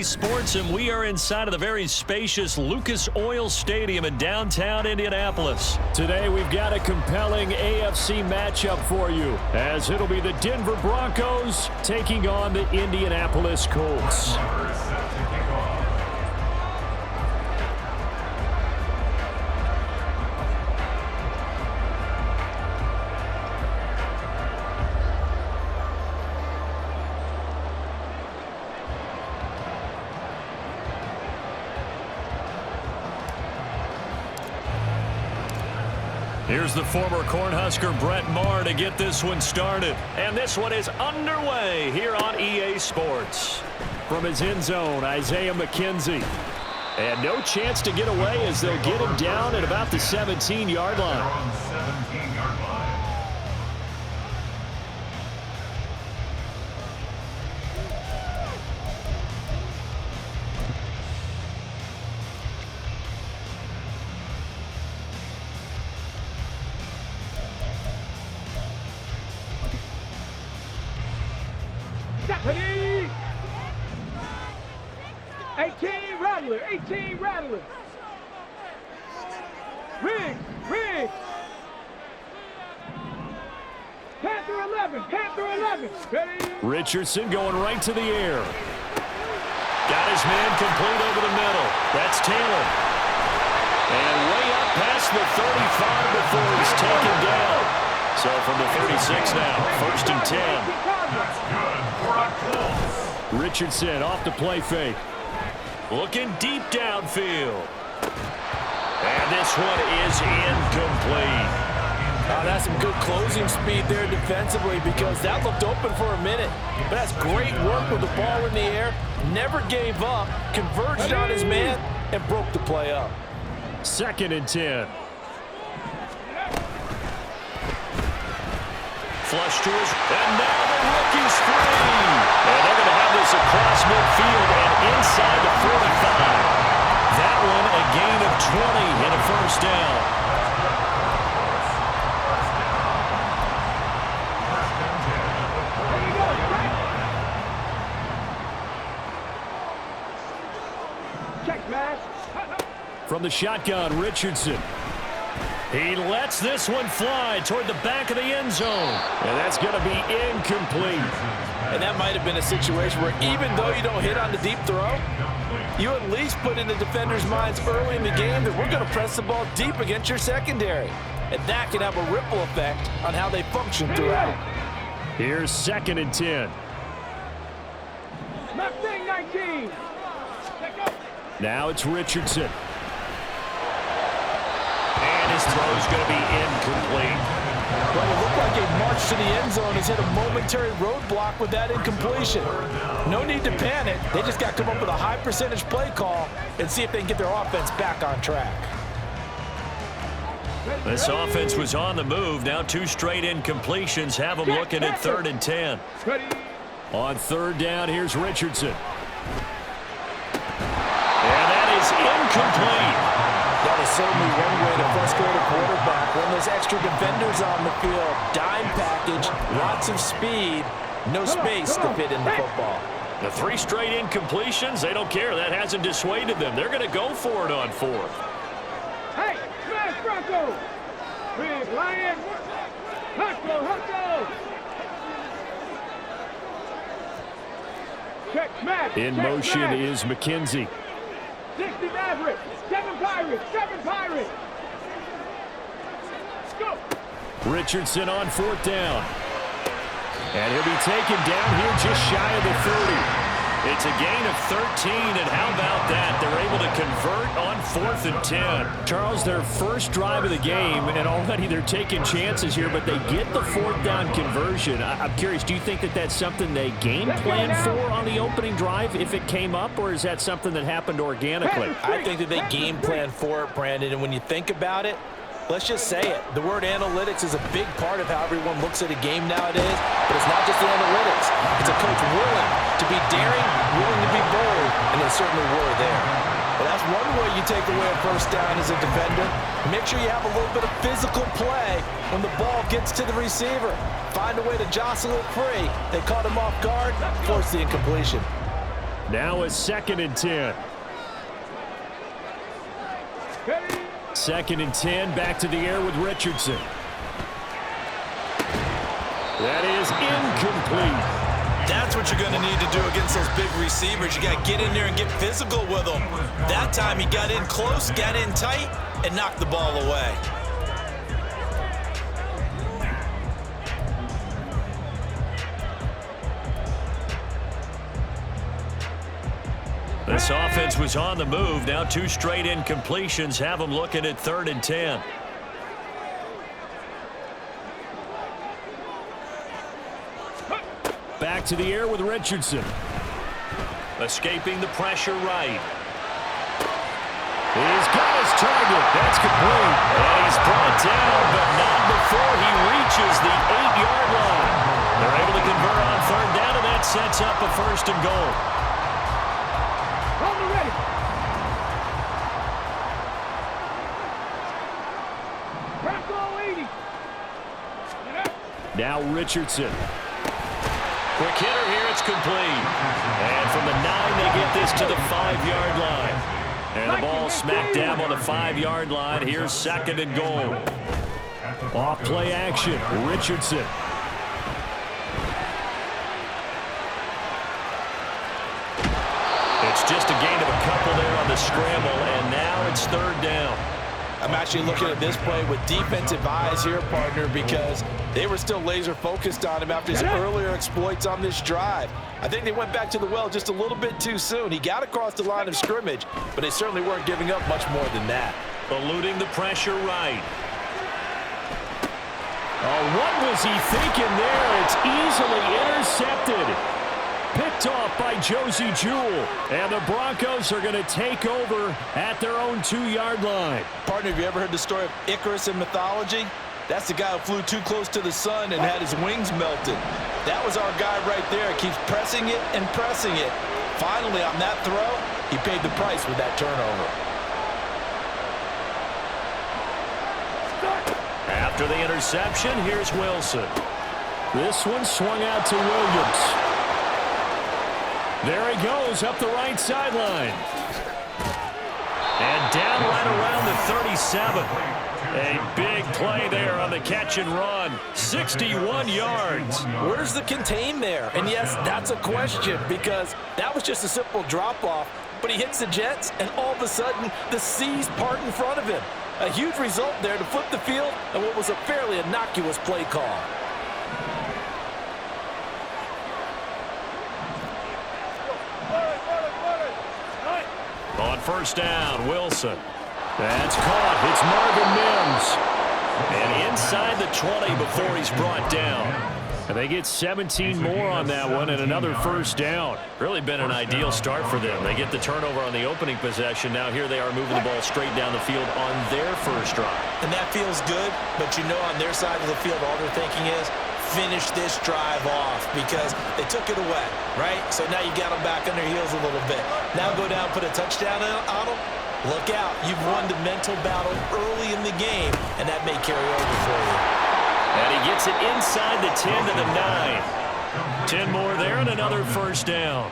EA Sports, and we are inside of the very spacious Lucas Oil Stadium in downtown Indianapolis. Today we've got a compelling AFC matchup for you, as it'll be the Denver Broncos taking on the Indianapolis Colts. Here's the former Cornhusker Brett Maher to get this one started. And this one is underway here on EA Sports. From his end zone, Isaiah McKenzie. And no chance to get away as they'll get him down at about the 17-yard line. Ready? 18 Rattler, 18 Rattler. Riggs. Panther 11, Panther 11. Ready? Richardson going right to the air. Got his man complete over the middle. That's Taylor. And way up past the 35 before he's taken down. So from the 36 now, 1st and 10. That's good for a Colts. Richardson off the play fake. Looking deep downfield. And this one is incomplete. That's some good closing speed there defensively, because that looked open for a minute. But that's great work with the ball in the air. Never gave up, converged on his man, and broke the play up. 2nd and 10. Flush to his, and now the rookie's free. And they're going to have this across midfield and inside the 45. That one a gain of 20 and a 1st down. Check, man. From the shotgun, Richardson. He lets this one fly toward the back of the end zone. And that's going to be incomplete. And that might have been a situation where even though you don't hit on the deep throw, you at least put in the defender's minds early in the game that we're going to press the ball deep against your secondary. And that can have a ripple effect on how they function throughout. Here's 2nd and 10. Left thing 19. Now it's Richardson. And his throw's going to be incomplete. Well, it looked like a march to the end zone has hit a momentary roadblock with that incompletion. No need to panic. They just got to come up with a high percentage play call and see if they can get their offense back on track. This offense was on the move. Now 2 straight incompletions have them looking at 3rd and 10. On 3rd down, here's Richardson. And that is incomplete. That is certainly one way to frustrate a quarterback. When there's extra defenders on the field, dime package, lots of speed, no space to fit in the football. The 3 straight incompletions, they don't care. That hasn't dissuaded them. They're going to go for it on 4th. Hey, smash Bronco. Big Lion. Hustle. Check, smash. In check, motion smash. is McKenzie. 60 Maverick. 7 Pirates. Go. Richardson on 4th down. And he'll be taken down here just shy of the 30. It's a gain of 13, and how about that? They're able to convert on 4th and 10. Charles, their first drive of the game, and already they're taking chances here, but they get the 4th down conversion. I'm curious, do you think that that's something they game plan for on the opening drive if it came up, or is that something that happened organically? I think that they game plan for it, Brandon, and when you think about it, let's just say it. The word analytics is a big part of how everyone looks at a game nowadays, but it's not just the analytics. It's a coach willing to be daring, willing to be bold, and they certainly were there. But that's one way you take away a 1st down as a defender. Make sure you have a little bit of physical play when the ball gets to the receiver. Find a way to jostle it free. They caught him off guard, forced the incompletion. Now a 2nd and 10. 2nd and 10, back to the air with Richardson. That is incomplete. That's what you're going to need to do against those big receivers. You got to get in there and get physical with them. That time he got in close, got in tight, and knocked the ball away. This offense was on the move. Now 2 straight incompletions have them looking at 3rd and 10. Back to the air with Richardson. Escaping the pressure right. He's got his target. That's complete. And he's brought down, but not before he reaches the 8-yard line. They're able to convert on 3rd down, and that sets up a 1st and goal. Hold me ready. Bronco 80. Get up. Now Richardson. Quick hitter here, it's complete. And from the 9, they get this to the 5-yard line. And the ball smack dab on the 5-yard line. Here's 2nd and goal. Off play action, Richardson. It's just a gain of a couple there on the scramble, and now it's 3rd down. I'm actually looking at this play with defensive eyes here, partner, because they were still laser focused on him after his earlier exploits on this drive. I think they went back to the well just a little bit too soon. He got across the line of scrimmage, but they certainly weren't giving up much more than that. Eluding the pressure right. Oh, what was he thinking there? It's easily intercepted. Picked off by Josie Jewell. And the Broncos are going to take over at their own 2-yard line. Partner, have you ever heard the story of Icarus in mythology? That's the guy who flew too close to the sun and had his wings melted. That was our guy right there. Keeps pressing it and pressing it. Finally, on that throw, he paid the price with that turnover. After the interception, here's Wilson. This one swung out to Williams. There he goes up the right sideline. And down right around the 37. A big play there on the catch and run. 61 yards. Where's the contain there? And yes, that's a question because that was just a simple drop-off. But he hits the Jets, and all of a sudden, the seas part in front of him. A huge result there to flip the field and what was a fairly innocuous play call. On 1st down, Wilson. That's caught. It's Marvin Mims. And inside the 20 before he's brought down. And they get 17 more on that one and another 1st down. Really been an ideal start for them. They get the turnover on the opening possession. Now here they are moving the ball straight down the field on their 1st drive. And that feels good, but you know on their side of the field all they're thinking is finish this drive off because they took it away, right? So now you got them back on their heels a little bit. Now go down, put a touchdown on them. Look out. You've won the mental battle early in the game, and that may carry over for you. And he gets it inside the 10 to the 9. 10 more there and another 1st down.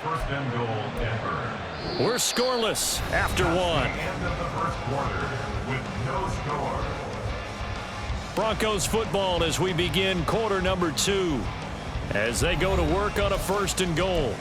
1st and goal, Denver. We're scoreless after 1. End of the 1st quarter with no score. Broncos football as we begin quarter number 2. As they go to work on a 1st and goal.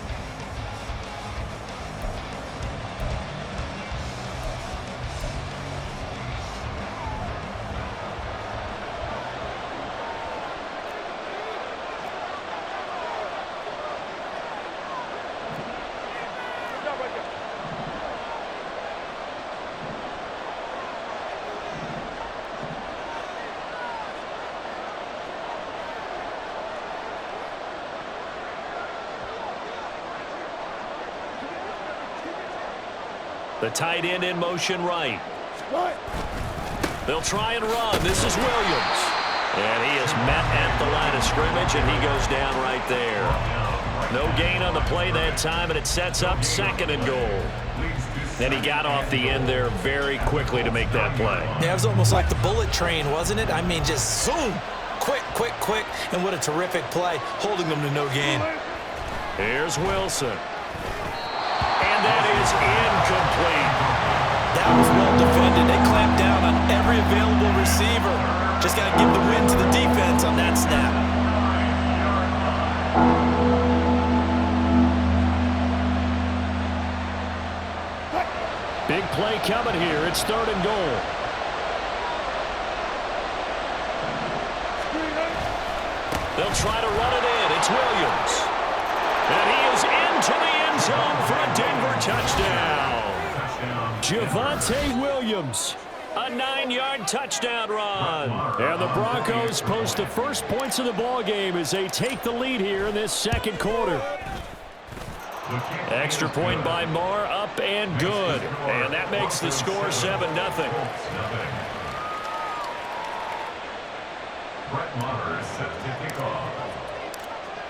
The tight end in motion right. They'll try and run. This is Williams. And he is met at the line of scrimmage, and he goes down right there. No gain on the play that time, and it sets up 2nd and goal. And he got off the end there very quickly to make that play. Yeah, it was almost like the bullet train, wasn't it? I mean, just zoom. Quick, quick, quick. And what a terrific play, holding them to no gain. Here's Wilson. incomplete. That was well defended. They clamped down on every available receiver. Just got to give the win to the defense on that snap. Big play coming here. It's 3rd and goal. They'll try to run it in. It's Williams. And he is into the end zone for a Denver touchdown. Javonte Williams. A 9-yard touchdown run. And the Broncos post the first points of the ball game as they take the lead here in this second quarter. Extra point by Marr, up and good. And that makes the score 7-0.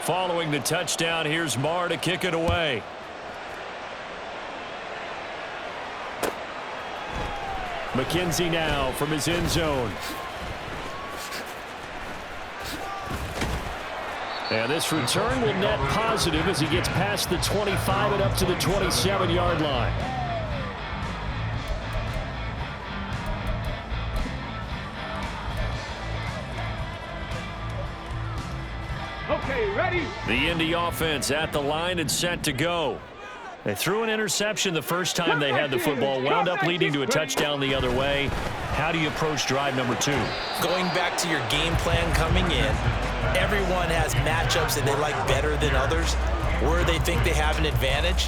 Following the touchdown, here's Marr to kick it away. McKenzie now from his end zone. And this return will net positive as he gets past the 25 and up to the 27-yard line. Okay, ready? The Indy offense at the line and set to go. They threw an interception the first time they had the football, wound up leading to a touchdown the other way. How do you approach drive number 2? Going back to your game plan coming in, everyone has matchups that they like better than others. Where they think they have an advantage,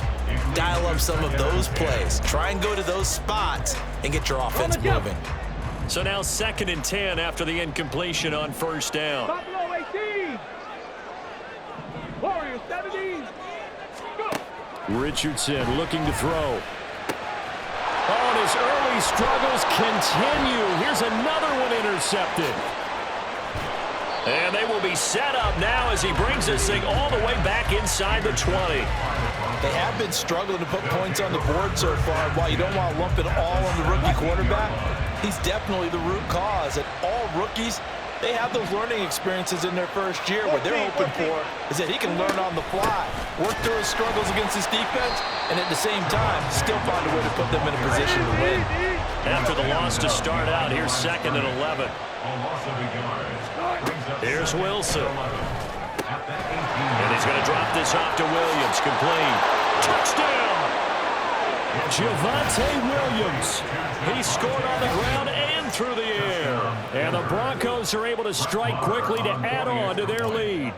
dial up some of those plays. Try and go to those spots and get your offense moving. So now 2nd and 10 after the incompletion on 1st down. Buffalo 18. Warriors 17. Go. Richardson looking to throw. Oh, and his early struggles continue. Here's another one intercepted. And they will be set up now as he brings this thing all the way back inside the 20. They have been struggling to put points on the board so far. While you don't want to lump it all on the rookie quarterback, he's definitely the root cause. And all rookies, they have those learning experiences in their first year. What they're hoping for is that he can learn on the fly, work through his struggles against his defense, and at the same time, still find a way to put them in a position to win. After the loss to start out, here's 2nd and 11. Here's Wilson. And he's going to drop this off to Williams. Complete. Touchdown! Javonte Williams. He scored on the ground and through the air. And the Broncos are able to strike quickly to add on to their lead.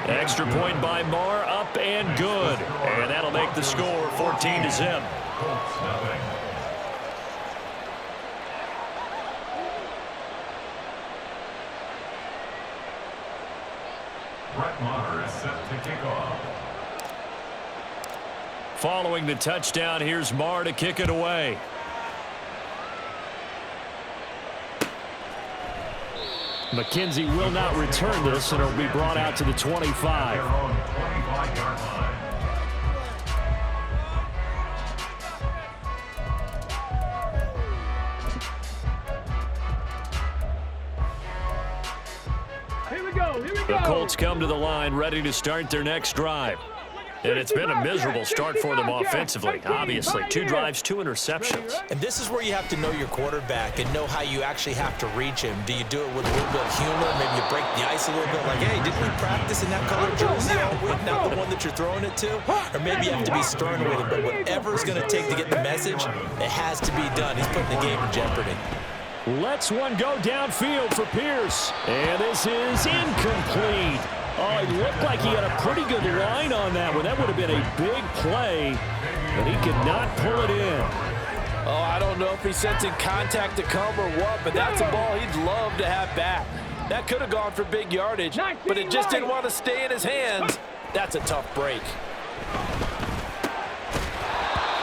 Extra point by Marr, up and good. And that'll make the score 14-0. Following the touchdown, here's Marr to kick it away. McKenzie will not return this, and it'll be brought out to the 25. Here we go. The Colts come to the line ready to start their next drive. And it's been a miserable start for them offensively, obviously. 2 drives, 2 interceptions. And this is where you have to know your quarterback and know how you actually have to reach him. Do you do it with a little bit of humor? Maybe you break the ice a little bit, like, hey, didn't we practice in that color jersey all week, not the one that you're throwing it to? Or maybe you have to be stern with him, but whatever it's going to take to get the message, it has to be done. He's putting the game in jeopardy. Lets one go downfield for Pierce. And this is incomplete. Oh, it looked like he had a pretty good line on that one. That would have been a big play, but he could not pull it in. Oh, I don't know if he's sensing contact to come or what, but that's a ball he'd love to have back. That could have gone for big yardage, but it just didn't want to stay in his hands. That's a tough break.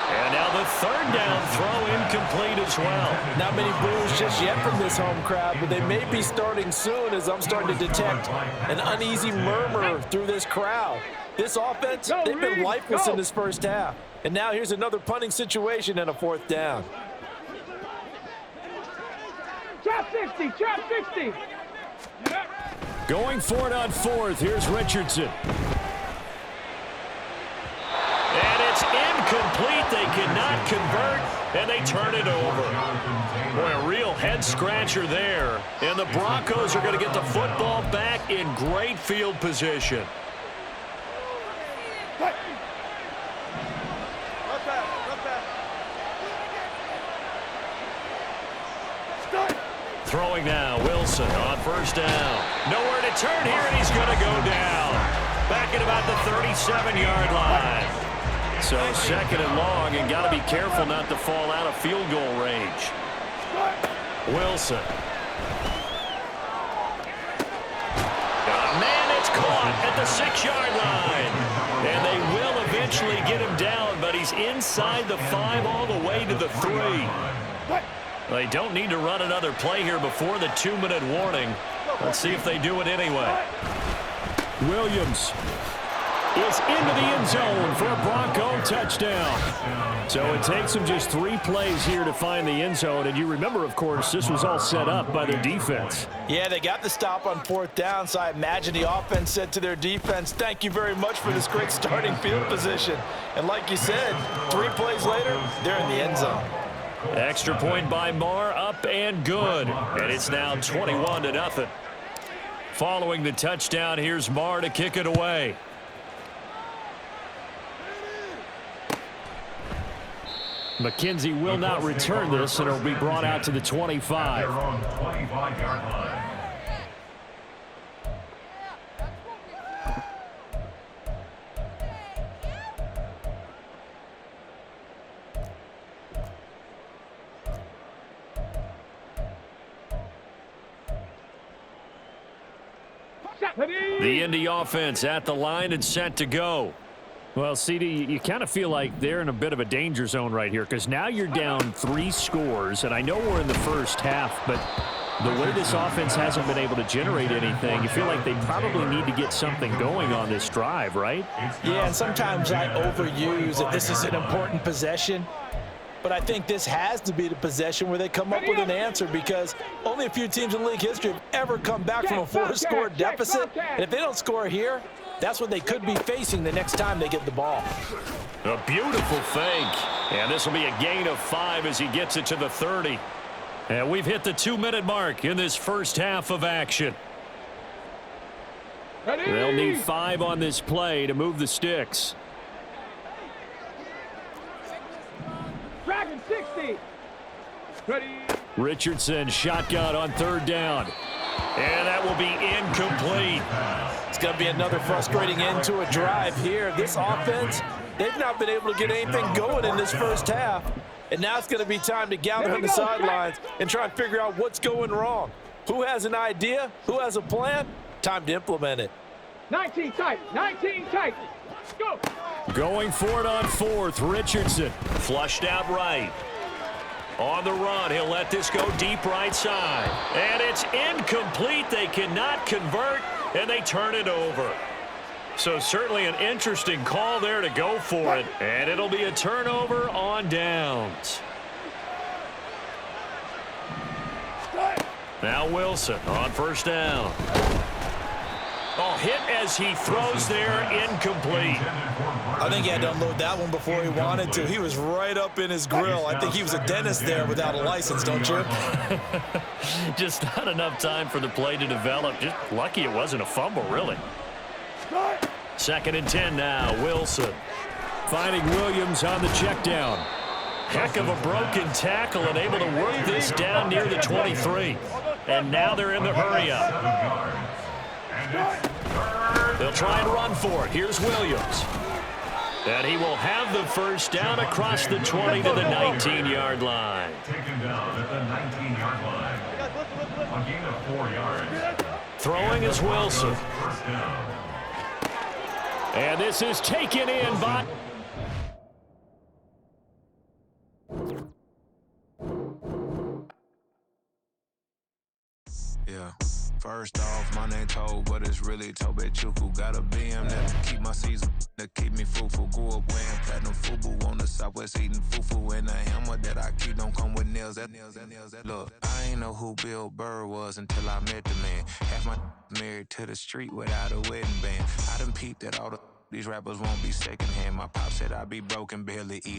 And now the 3rd down throw incomplete as well. Not many boos just yet from this home crowd, but they may be starting soon as I'm starting to detect an uneasy murmur through this crowd. This offense, they've been lifeless in this first half. And now here's another punting situation and a 4th down. Trap 60, trap 60. Going for it on 4th. Here's Richardson. cannot convert, and they turn it over. Boy, a real head-scratcher there. And the Broncos are going to get the football back in great field position. Throwing now, Wilson on first down. Nowhere to turn here, and he's going to go down. Back at about the 37-yard line. So second and long, and got to be careful not to fall out of field goal range. Wilson. Man, it's caught at the 6-yard line. And they will eventually get him down, but he's inside the 5 all the way to the 3. They don't need to run another play here before the 2-minute warning. Let's see if they do it anyway. Williams is into the end zone for a Bronco touchdown. So it takes them just 3 plays here to find the end zone. And you remember, of course, this was all set up by their defense. Yeah, they got the stop on 4th down, so I imagine the offense said to their defense, thank you very much for this great starting field position. And like you said, 3 plays later, they're in the end zone. Extra point by Marr, up and good. And it's now 21-0. Following the touchdown, here's Marr to kick it away. McKenzie will not return this, and it'll be brought out to the 25. They're on the 25-yard line. The Indy offense at the line and set to go. Well, CD, you kind of feel like they're in a bit of a danger zone right here because now you're down 3 scores, and I know we're in the first half, but the way this offense hasn't been able to generate anything, you feel like they probably need to get something going on this drive, right? Yeah, and sometimes I overuse that this is an important possession. But I think this has to be the possession where they come up with an answer because only a few teams in league history have ever come back from a 4-score deficit. And if they don't score here, that's what they could be facing the next time they get the ball. A beautiful fake. And this will be a gain of 5 as he gets it to the 30. And we've hit the 2-minute mark in this first half of action. They'll need 5 on this play to move the sticks. Dragon 60. Ready. Richardson shotgun on 3rd down. And that will be incomplete. It's going to be another frustrating end to a drive here. This offense, they've not been able to get anything going in this first half. And now it's going to be time to gather on the sidelines and try and figure out what's going wrong. Who has an idea? Who has a plan? Time to implement it. 19 tight. 19 tight. Go. Going for it on 4th, Richardson. Flushed out right. On the run, he'll let this go deep right side. And it's incomplete. They cannot convert, and they turn it over. So certainly an interesting call there to go for it. And it'll be a turnover on downs. Now Wilson on first down. Oh, hit as he throws there, incomplete. I think he had to unload that one before he wanted to. He was right up in his grill. I think he was a dentist there without a license, don't you? Just not enough time for the play to develop. Just lucky it wasn't a fumble, really. 2nd and 10 now, Wilson. Finding Williams on the check down. Heck of a broken tackle and able to work this down near the 23. And now they're in the hurry-up. They'll try and run for it. Here's Williams. And he will have the first down across the 20 to the 19-yard line. Taken down at the 19-yard line. A gain of 4 yards. Throwing is Wilson. First down. And this is taken in by... Yeah. First off, my name Toad, but it's really Tobe Chuku. Got a BM that keep my season, that keep me fruitful. Grew up wearing platinum FUBU on the Southwest eating fufu. And the hammer that I keep don't come with nails. Look, I ain't know who Bill Burr was until I met the man. Half my married to the street without a wedding band. I done peeped that all these rappers won't be secondhand. My pop said I'd be broken, barely eat.